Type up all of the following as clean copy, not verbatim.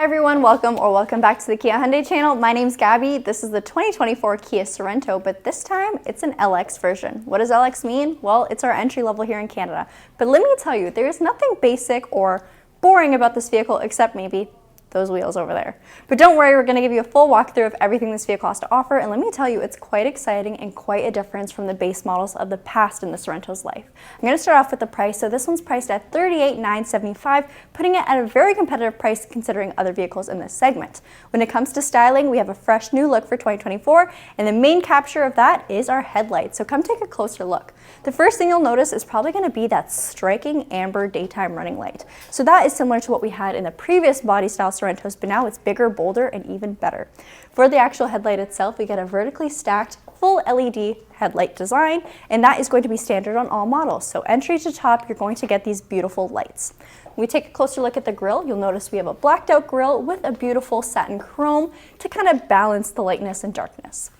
everyone, welcome back to the Kia Hyundai channel. My name's Gabi. This is the 2024 Kia Sorento, but this time it's an LX version. What does LX mean? Well, it's our entry level here in Canada. But let me tell you, there's nothing basic or boring about this vehicle except maybe those wheels over there. But don't worry, we're going to give you a full walkthrough of everything this vehicle has to offer, and let me tell you, it's quite exciting and quite a difference from the base models of the past in the Sorento's life. I'm going to start off with the price. So this one's priced at $38,975, putting it at a very competitive price considering other vehicles in this segment. When it comes to styling, we have a fresh new look for 2024, and the main capture of that is our headlights. So come take a closer look. The first thing you'll notice is probably going to be that striking amber daytime running light. So that is similar to what we had in the previous body style Sorentos, but now it's bigger, bolder, and even better. For the actual headlight itself, we get a vertically stacked full LED headlight design, and that is going to be standard on all models. So entry to top, you're going to get these beautiful lights. When we take a closer look at the grille, you'll notice we have a blacked out grille with a beautiful satin chrome to kind of balance the lightness and darkness.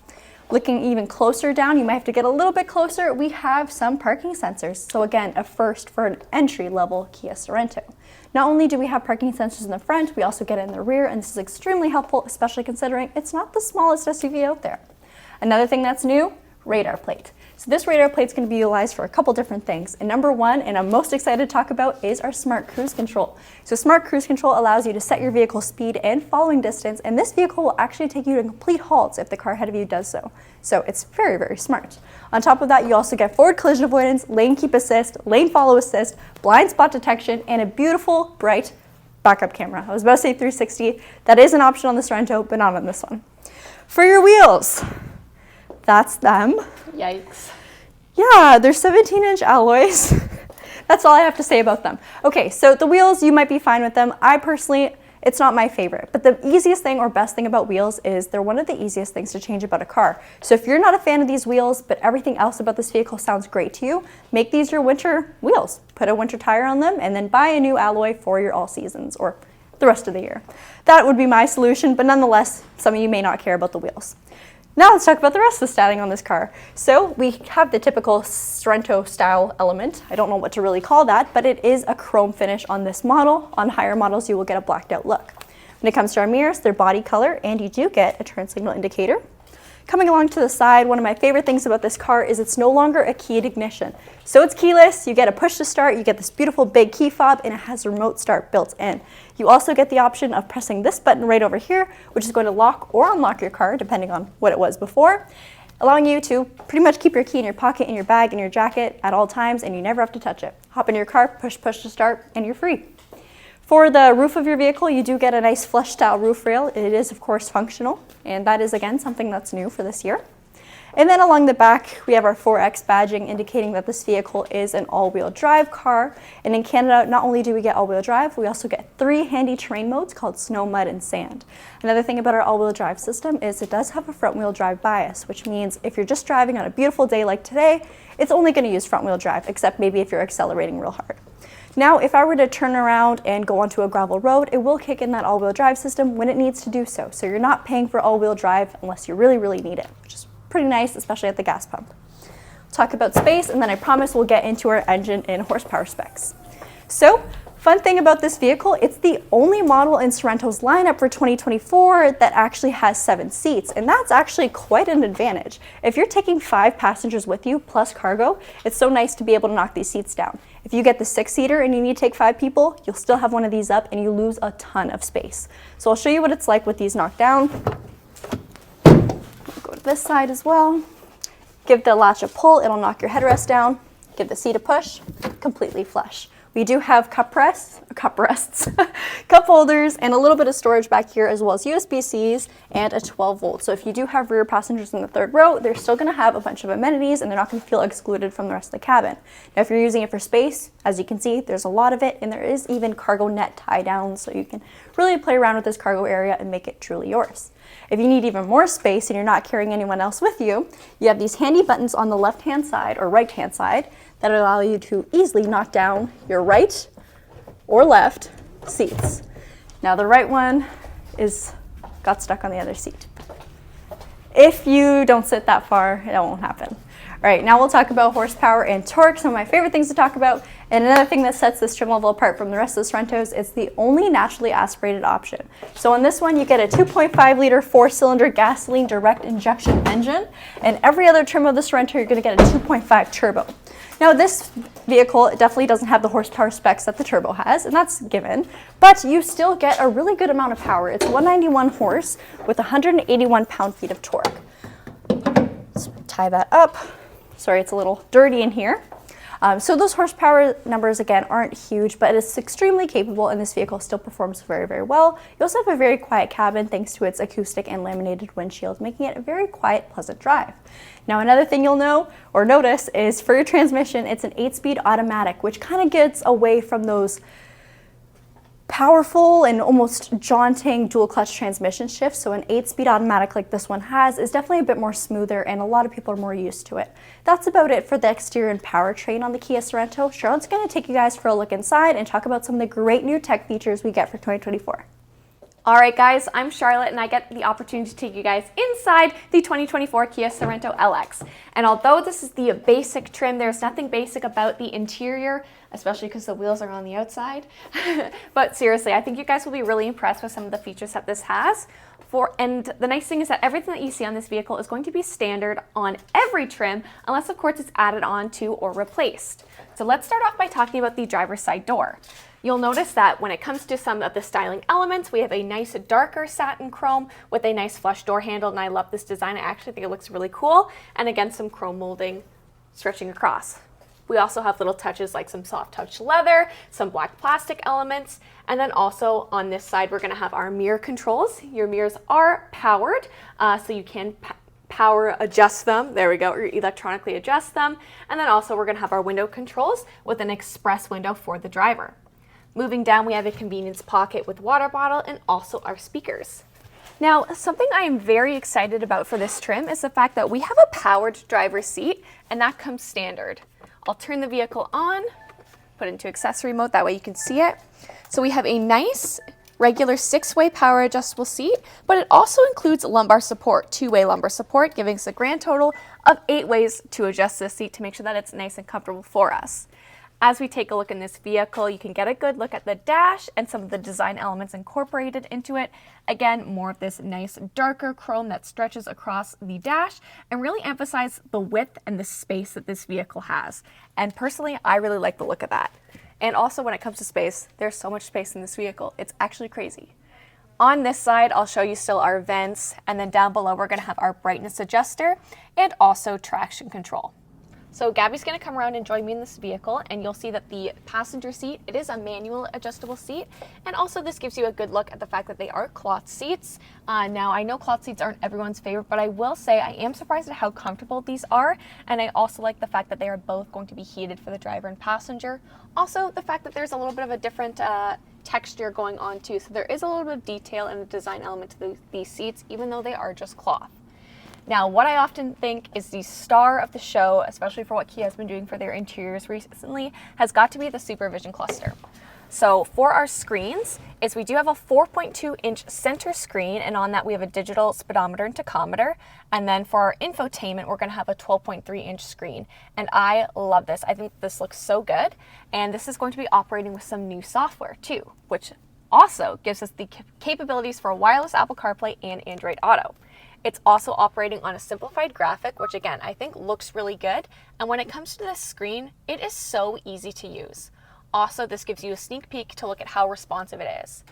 Looking even closer down, you might have to get a little bit closer, we have some parking sensors. So again, a first for an entry-level Kia Sorento. Not only do we have parking sensors in the front, we also get it in the rear, and this is extremely helpful, especially considering it's not the smallest SUV out there. Another thing that's new, radar plate. So this radar plate is going to be utilized for a couple different things. And number one, and I'm most excited to talk about, is our smart cruise control. So smart cruise control allows you to set your vehicle speed and following distance, and this vehicle will actually take you to complete halts if the car ahead of you does so. So it's very, very smart. On top of that, you also get forward collision avoidance, lane keep assist, lane follow assist, blind spot detection, and a beautiful, bright backup camera. I was about to say 360. That is an option on the Sorento, but not on this one. For your wheels, that's them. Yikes. Yeah, they're 17-inch alloys. That's all I have to say about them. Okay, so the wheels, you might be fine with them. I personally, it's not my favorite. But the easiest thing or best thing about wheels is they're one of the easiest things to change about a car. So if you're not a fan of these wheels, but everything else about this vehicle sounds great to you, make these your winter wheels. Put a winter tire on them and then buy a new alloy for your all seasons or the rest of the year. That would be my solution, but nonetheless, some of you may not care about the wheels. Now let's talk about the rest of the styling on this car. So we have the typical Sorento style element. I don't know what to really call that, but it is a chrome finish on this model. On higher models, you will get a blacked out look. When it comes to our mirrors, they're body color, and you do get a turn signal indicator. Coming along to the side, one of my favorite things about this car is it's no longer a keyed ignition. So it's keyless, you get a push to start, you get this beautiful big key fob, and it has remote start built in. You also get the option of pressing this button right over here, which is going to lock or unlock your car, depending on what it was before, allowing you to pretty much keep your key in your pocket, in your bag, in your jacket at all times, and you never have to touch it. Hop in your car, push to start, and you're free. For the roof of your vehicle, you do get a nice flush style roof rail. It is of course functional, and that is again something that's new for this year. And then along the back, we have our 4X badging indicating that this vehicle is an all-wheel drive car. And in Canada, not only do we get all-wheel drive, we also get 3 handy terrain modes called snow, mud, and sand. Another thing about our all-wheel drive system is it does have a front-wheel drive bias, which means if you're just driving on a beautiful day like today, it's only going to use front-wheel drive, except maybe if you're accelerating real hard. Now, if I were to turn around and go onto a gravel road, it will kick in that all-wheel drive system when it needs to do so. So you're not paying for all-wheel drive unless you really, really need it, which is pretty nice, especially at the gas pump. We'll talk about space, and then I promise we'll get into our engine and horsepower specs. So, fun thing about this vehicle, it's the only model in Sorento's lineup for 2024 that actually has 7 seats, and that's actually quite an advantage. If you're taking 5 passengers with you plus cargo, it's so nice to be able to knock these seats down. If you get the 6-seater and you need to take 5 people, you'll still have one of these up and you lose a ton of space. So I'll show you what it's like with these knocked down. Go to this side as well. Give the latch a pull, it'll knock your headrest down. Give the seat a push, completely flush. We do have cup rests, cup holders, and a little bit of storage back here, as well as USB-Cs and a 12 volt. So if you do have rear passengers in the 3rd row, they're still gonna have a bunch of amenities and they're not gonna feel excluded from the rest of the cabin. Now, if you're using it for space, as you can see, there's a lot of it, and there is even cargo net tie downs, so you can really play around with this cargo area and make it truly yours. If you need even more space and you're not carrying anyone else with you, you have these handy buttons on the left-hand side or right-hand side that allow you to easily knock down your right or left seats. Now the right one got stuck on the other seat. If you don't sit that far, it won't happen. All right, now we'll talk about horsepower and torque, some of my favorite things to talk about. And another thing that sets this trim level apart from the rest of the Sorentos, it's the only naturally aspirated option. So on this one, you get a 2.5 liter 4-cylinder gasoline direct injection engine, and every other trim of the Sorento, you're gonna get a 2.5 turbo. Now this vehicle definitely doesn't have the horsepower specs that the turbo has, and that's given, but you still get a really good amount of power. It's 191 horse with 181 pound-feet of torque. Let's tie that up. Sorry, it's a little dirty in here. So those horsepower numbers, again, aren't huge, but it's extremely capable, and this vehicle still performs very, very well. You also have a very quiet cabin thanks to its acoustic and laminated windshield, making it a very quiet, pleasant drive. Now, another thing you'll know or notice is for your transmission, it's an 8-speed automatic, which kind of gets away from those powerful and almost jaunting dual clutch transmission shifts. So an 8-speed automatic like this one has is definitely a bit more smoother, and a lot of people are more used to it. That's about it for the exterior and powertrain on the Kia Sorento. Charlotte's going to take you guys for a look inside and talk about some of the great new tech features we get for 2024. All right, guys, I'm Charlotte, and I get the opportunity to take you guys inside the 2024 Kia Sorento LX. And although this is the basic trim, there's nothing basic about the interior, especially because the wheels are on the outside. But seriously, I think you guys will be really impressed with some of the features that this has. And the nice thing is that everything that you see on this vehicle is going to be standard on every trim, unless of course it's added on to or replaced. So let's start off by talking about the driver's side door. You'll notice that when it comes to some of the styling elements, we have a nice darker satin chrome with a nice flush door handle, and I love this design. I actually think it looks really cool. And again, some chrome molding stretching across. We also have little touches like some soft touch leather, some black plastic elements, and then also on this side, we're gonna have our mirror controls. Your mirrors are powered, so you can power adjust them, there we go, or electronically adjust them. And then also we're gonna have our window controls with an express window for the driver. Moving down, we have a convenience pocket with water bottle and also our speakers. Now, something I am very excited about for this trim is the fact that we have a powered driver's seat, and that comes standard. I'll turn the vehicle on, put it into accessory mode, that way you can see it. So we have a nice regular 6-way power adjustable seat, but it also includes lumbar support, 2-way lumbar support, giving us a grand total of 8 ways to adjust this seat to make sure that it's nice and comfortable for us. As we take a look in this vehicle, you can get a good look at the dash and some of the design elements incorporated into it. Again, more of this nice darker chrome that stretches across the dash and really emphasize the width and the space that this vehicle has. And personally, I really like the look of that. And also when it comes to space, there's so much space in this vehicle. It's actually crazy. On this side, I'll show you still our vents, and then down below, we're gonna have our brightness adjuster and also traction control. So Gabby's gonna come around and join me in this vehicle, and you'll see that the passenger seat, it is a manual adjustable seat. And also this gives you a good look at the fact that they are cloth seats. Now I know cloth seats aren't everyone's favorite, but I will say I am surprised at how comfortable these are. And I also like the fact that they are both going to be heated for the driver and passenger. Also the fact that there's a little bit of a different texture going on too. So there is a little bit of detail and a design element to these seats, even though they are just cloth. Now, what I often think is the star of the show, especially for what Kia has been doing for their interiors recently, has got to be the Supervision cluster. So for our screens, we do have a 4.2-inch center screen, and on that we have a digital speedometer and tachometer. And then for our infotainment, we're going to have a 12.3-inch screen. And I love this. I think this looks so good. And this is going to be operating with some new software too, which also gives us the capabilities for wireless Apple CarPlay and Android Auto. It's also operating on a simplified graphic, which again, I think looks really good. And when it comes to this screen, it is so easy to use. Also, this gives you a sneak peek to look at how responsive it is.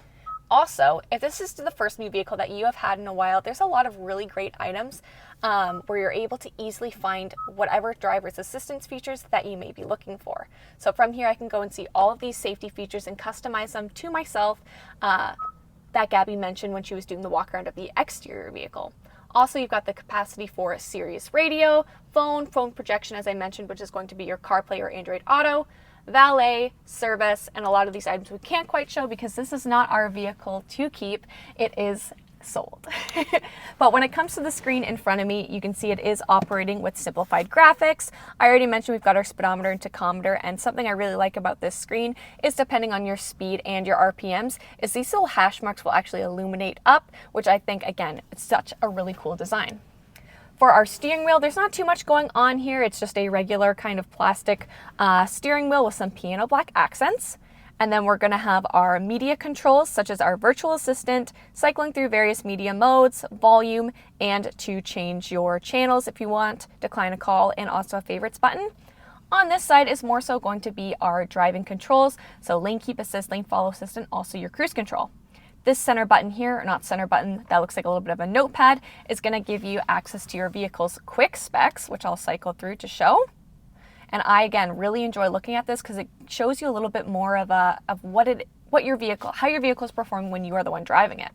Also, if this is the first new vehicle that you have had in a while, there's a lot of really great items where you're able to easily find whatever driver's assistance features that you may be looking for. So from here, I can go and see all of these safety features and customize them to myself that Gabby mentioned when she was doing the walk around of the exterior vehicle. Also, you've got the capacity for a Sirius radio, phone projection, as I mentioned, which is going to be your CarPlay or Android Auto, valet, service, and a lot of these items we can't quite show because this is not our vehicle to keep. It is sold. But when it comes to the screen in front of me, you can see it is operating with simplified graphics. I already mentioned we've got our speedometer and tachometer, and something I really like about this screen is depending on your speed and your RPMs, is these little hash marks will actually illuminate up, which I think, again, it's such a really cool design. For our steering wheel, there's not too much going on here. It's just a regular kind of plastic steering wheel with some piano black accents. And then we're gonna have our media controls, such as our virtual assistant, cycling through various media modes, volume, and to change your channels if you want, decline a call, and also a favorites button. On this side is more so going to be our driving controls, so lane keep assist, lane follow assist, and also your cruise control. This center button here, or not center button, that looks like a little bit of a notepad, is gonna give you access to your vehicle's quick specs, which I'll cycle through to show. And I, again, really enjoy looking at this because it shows you a little bit more of how your vehicle is performing when you are the one driving it.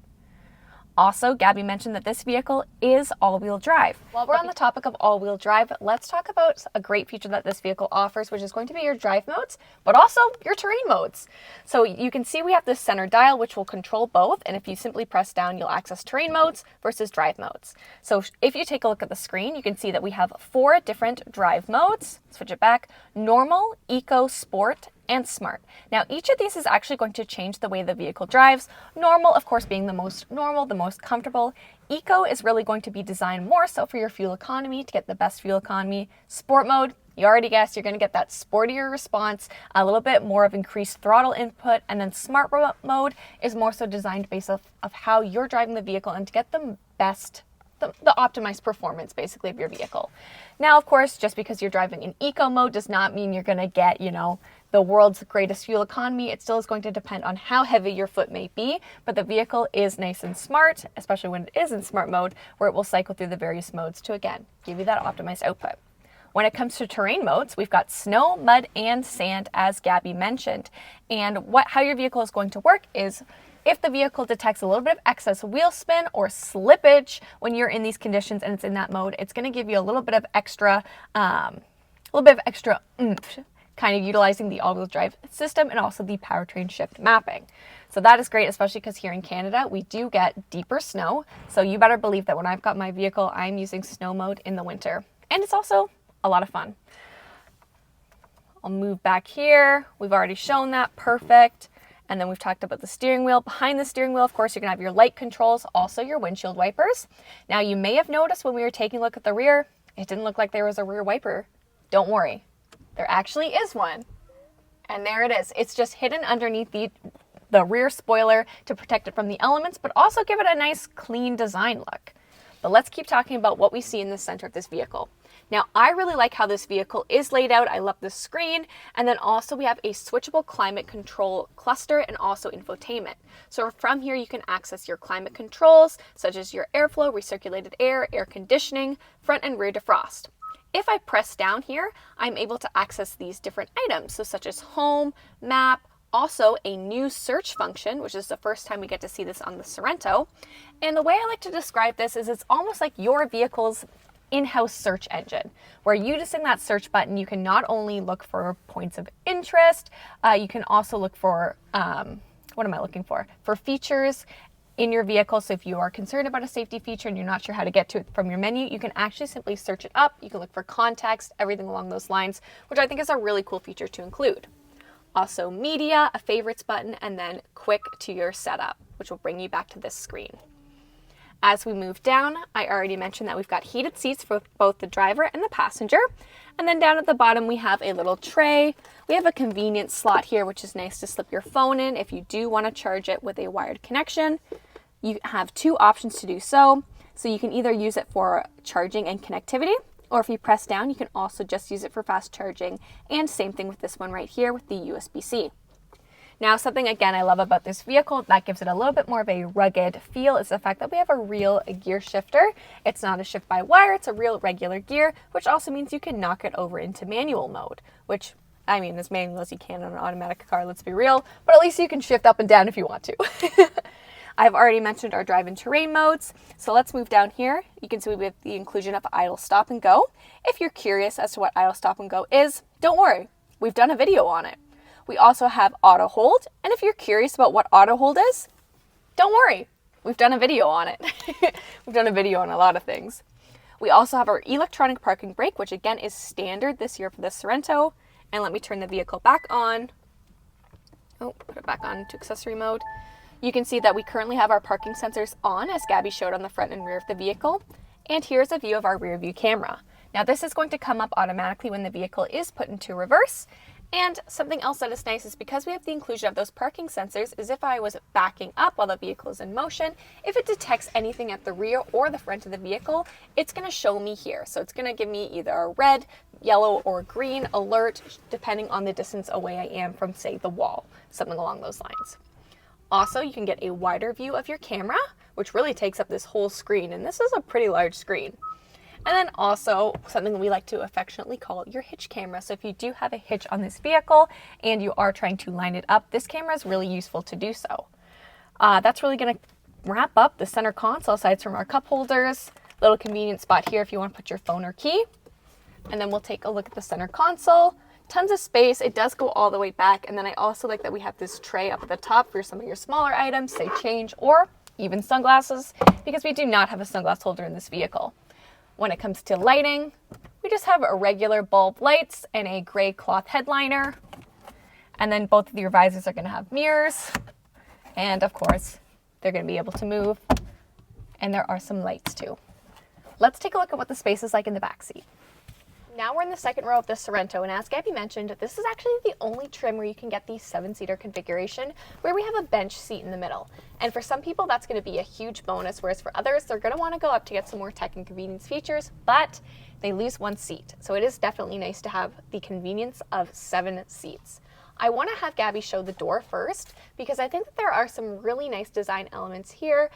Also, Gabi mentioned that this vehicle is all-wheel drive. While we're on the topic of all-wheel drive, let's talk about a great feature that this vehicle offers, which is going to be your drive modes, but also your terrain modes. So you can see we have this center dial, which will control both, and if you simply press down, you'll access terrain modes versus drive modes. So if you take a look at the screen, you can see that we have 4 different drive modes. Switch it back: normal, eco, sport, and smart. Now, each of these is actually going to change the way the vehicle drives. Normal, of course, being the most normal, the most comfortable. Eco is really going to be designed more so for your fuel economy, to get the best fuel economy. Sport mode, you already guessed, you're going to get that sportier response, a little bit more of increased throttle input. And then smart mode is more so designed based off of how you're driving the vehicle and to get the best, the optimized performance basically of your vehicle. Now, of course, just because you're driving in eco mode does not mean you're going to get, the world's greatest fuel economy. It still is going to depend on how heavy your foot may be, but the vehicle is nice and smart, especially when it is in smart mode, where it will cycle through the various modes to, again, give you that optimized output. When it comes to terrain modes, we've got snow, mud, and sand, as Gabi mentioned. And how your vehicle is going to work is, if the vehicle detects a little bit of excess wheel spin or slippage when you're in these conditions and it's in that mode, it's going to give you a little bit of extra oomph, kind of utilizing the all-wheel drive system and also the powertrain shift mapping. So that is great, especially because here in Canada, we do get deeper snow. So you better believe that when I've got my vehicle, I'm using snow mode in the winter. And it's also a lot of fun. I'll move back here. We've already shown that, perfect. And then we've talked about the steering wheel. Behind the steering wheel, of course, you're gonna have your light controls, also your windshield wipers. Now, you may have noticed when we were taking a look at the rear, it didn't look like there was a rear wiper. Don't worry. There actually is one, and there it is. It's just hidden underneath the rear spoiler to protect it from the elements, but also give it a nice clean design look. But let's keep talking about what we see in the center of this vehicle. Now, I really like how this vehicle is laid out. I love the screen, and then also we have a switchable climate control cluster and also infotainment. So from here, you can access your climate controls, such as your airflow, recirculated air, air conditioning, front and rear defrost. If I press down here, I'm able to access these different items, so such as home, map, also a new search function, which is the first time we get to see this on the Sorento. And the way I like to describe this is it's almost like your vehicle's in-house search engine, where using that search button, you can not only look for points of interest, you can also look for, for features in your vehicle. So if you are concerned about a safety feature and you're not sure how to get to it from your menu, you can actually simply search it up. You can look for context, everything along those lines, which I think is a really cool feature to include. Also media, a favorites button, and then quick to your setup, which will bring you back to this screen. As we move down, I already mentioned that we've got heated seats for both the driver and the passenger. And then down at the bottom, we have a little tray. We have a convenient slot here, which is nice to slip your phone in if you do want to charge it with a wired connection. You have 2 options to do so. So you can either use it for charging and connectivity, or if you press down, you can also just use it for fast charging. And same thing with this one right here with the USB-C. Now, something again I love about this vehicle that gives it a little bit more of a rugged feel is the fact that we have a real gear shifter. It's not a shift by wire, it's a real regular gear, which also means you can knock it over into manual mode, which, I mean, as manual as you can on an automatic car, let's be real, but at least you can shift up and down if you want to. I've already mentioned our drive and terrain modes, so let's move down here. You can see we have the inclusion of idle stop and go. If you're curious as to what idle stop and go is, don't worry, we've done a video on it. We also have auto hold, and if you're curious about what auto hold is, don't worry, we've done a video on it. We've done a video on a lot of things. We also have our electronic parking brake, which again is standard this year for the Sorento. And let me turn the vehicle back on. Oh, put it back on to accessory mode. You can see that we currently have our parking sensors on, as Gabi showed on the front and rear of the vehicle. And here's a view of our rear view camera. Now this is going to come up automatically when the vehicle is put into reverse. And something else that is nice is because we have the inclusion of those parking sensors, is if I was backing up while the vehicle is in motion, if it detects anything at the rear or the front of the vehicle, it's going to show me here. So it's going to give me either a red, yellow, or green alert, depending on the distance away I am from, say, the wall, something along those lines. Also, you can get a wider view of your camera, which really takes up this whole screen, and this is a pretty large screen. And then also something we like to affectionately call your hitch camera. So if you do have a hitch on this vehicle and you are trying to line it up, this camera is really useful to do so. That's really going to wrap up the center console, aside from our cup holders, little convenient spot here if you want to put your phone or key. And then we'll take a look at the center console. Tons of space. It does go all the way back. And then I also like that we have this tray up at the top for some of your smaller items, say change or even sunglasses, because we do not have a sunglass holder in this vehicle. When it comes to lighting, we just have a regular bulb lights and a gray cloth headliner. And then both of your visors are going to have mirrors. And of course, they're going to be able to move. And there are some lights too. Let's take a look at what the space is like in the back seat. Now we're in the second row of the Sorento, and as Gabi mentioned, this is actually the only trim where you can get the 7-seater configuration, where we have a bench seat in the middle. And for some people, that's going to be a huge bonus, whereas for others, they're going to want to go up to get some more tech and convenience features, but they lose one seat. So it is definitely nice to have the convenience of 7 seats. I want to have Gabi show the door first, because I think that there are some really nice design elements here,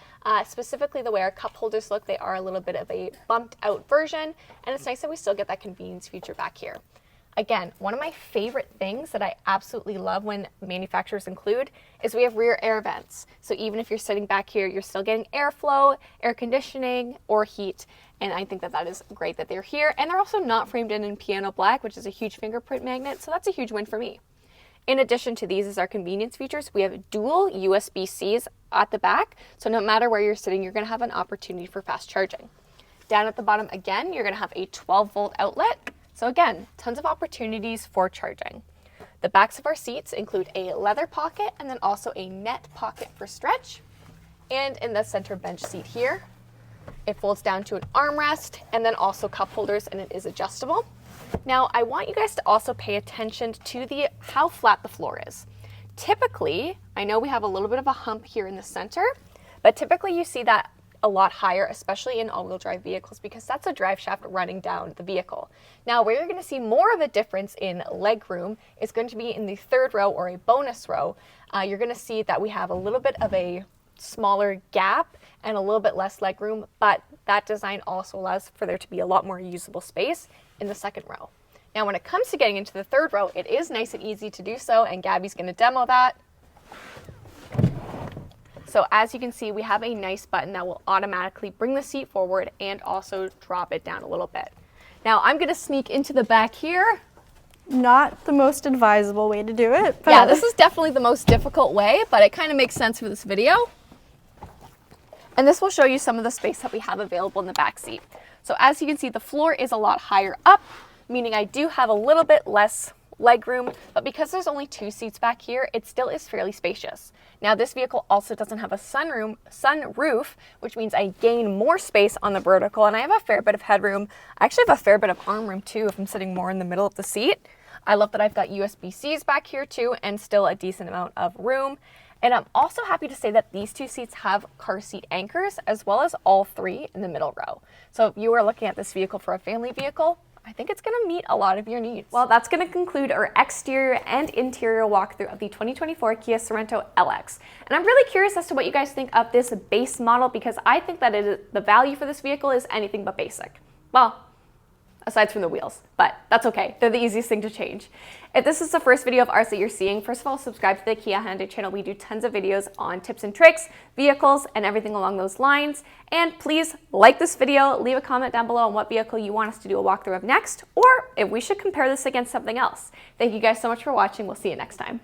specifically the way our cup holders look. They are a little bit of a bumped out version, and it's nice that we still get that convenience feature back here. Again, one of my favorite things that I absolutely love when manufacturers include is we have rear air vents. So even if you're sitting back here, you're still getting airflow, air conditioning, or heat. And I think that that is great that they're here. And they're also not framed in piano black, which is a huge fingerprint magnet. So that's a huge win for me. In addition to these is our convenience features. We have dual USB-Cs at the back. So no matter where you're sitting, you're going to have an opportunity for fast charging. Down at the bottom, again, you're going to have a 12-volt outlet. So again, tons of opportunities for charging. The backs of our seats include a leather pocket and then also a net pocket for stretch. And in the center bench seat here, it folds down to an armrest and then also cup holders, and it is adjustable. Now, I want you guys to also pay attention to how flat the floor is. Typically, I know we have a little bit of a hump here in the center, but typically you see that a lot higher, especially in all-wheel drive vehicles, because that's a drive shaft running down the vehicle. Now, where you're going to see more of a difference in leg room is going to be in the third row or a bonus row. You're going to see that we have a little bit of a smaller gap and a little bit less leg room, but that design also allows for there to be a lot more usable space in the second row. Now, when it comes to getting into the third row, it is nice and easy to do so, and Gabi's going to demo that. So as you can see, we have a nice button that will automatically bring the seat forward and also drop it down a little bit. Now, I'm going to sneak into the back here. Not the most advisable way to do it. But yeah, this is definitely the most difficult way, but it kind of makes sense for this video. And this will show you some of the space that we have available in the back seat. So as you can see, the floor is a lot higher up, meaning I do have a little bit less leg room, but because there's only 2 seats back here, it still is fairly spacious. Now, this vehicle also doesn't have a sunroof, which means I gain more space on the vertical, and I have a fair bit of headroom. I actually have a fair bit of arm room too if I'm sitting more in the middle of the seat. I love that I've got USB-Cs back here too, and still a decent amount of room. And I'm also happy to say that these 2 seats have car seat anchors, as well as all 3 in the middle row. So if you are looking at this vehicle for a family vehicle, I think it's going to meet a lot of your needs. Well, that's going to conclude our exterior and interior walkthrough of the 2024 Kia Sorento LX. And I'm really curious as to what you guys think of this base model, because I think that the value for this vehicle is anything but basic. Well, aside from the wheels, but that's okay. They're the easiest thing to change. If this is the first video of ours that you're seeing, first of all, subscribe to the Kia Hyundai channel. We do tons of videos on tips and tricks, vehicles, and everything along those lines. And please like this video, leave a comment down below on what vehicle you want us to do a walkthrough of next, or if we should compare this against something else. Thank you guys so much for watching. We'll see you next time.